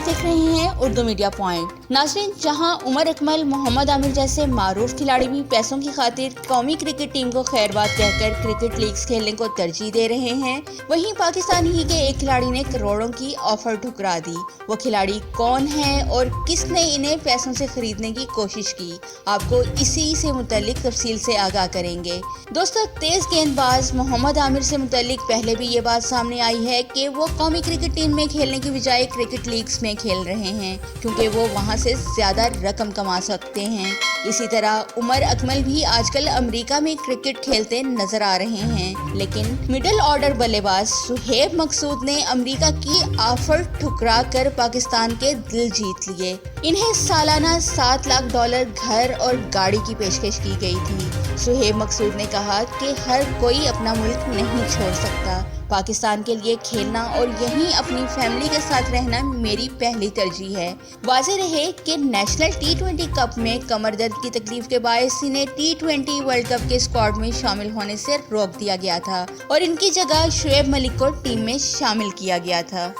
आप देख रहे हैं उर्दू मीडिया पॉइंट। नाज़रीन, जहां उमर अकमल, मोहम्मद आमिर जैसे मारूफ खिलाड़ी भी पैसों की खातिर कौमी क्रिकेट टीम को खैरबाद कहकर क्रिकेट लीग्स खेलने को तरजीह दे रहे हैं, वहीं पाकिस्तान ही के एक खिलाड़ी ने करोड़ों की ऑफर ठुकरा दी। वो खिलाड़ी कौन है और किसने इन्हें पैसों से खरीदने की कोशिश की, आपको इसी से मुतल्लिक तफसील से आगाह करेंगे। दोस्तों, तेज गेंदबाज मोहम्मद आमिर से मुतल्लिक पहले भी ये बात सामने आई है कि वो कौमी क्रिकेट टीम में खेलने की बजाय क्रिकेट लीग्स में खेल रहे हैं, क्योंकि वो वहां से ज्यादा रकम कमा सकते हैं। इसी तरह उमर अकमल भी आजकल अमेरिका में क्रिकेट खेलते नजर आ रहे हैं, लेकिन मिडिल ऑर्डर बल्लेबाज सुहेब मकसूद ने अमेरिका की ऑफर ठुकरा कर पाकिस्तान के दिल जीत लिए। इन्हें सालाना $7 लाख घर और गाड़ी की पेशकश की गई थी। सुहेब मकसूद ने कहा कि हर कोई अपना मुल्क नहीं छोड़ सकता, पाकिस्तान के लिए खेलना और यहीं अपनी फैमिली के साथ रहना मेरी पहली तरजीह है। वाज़ेह रहे कि नेशनल T20 कप में कमर दर्द की तकलीफ के बायस इन्हें T20 वर्ल्ड कप के स्क्वाड में शामिल होने से रोक दिया गया था और इनकी जगह शुएब मलिक को टीम में शामिल किया गया था।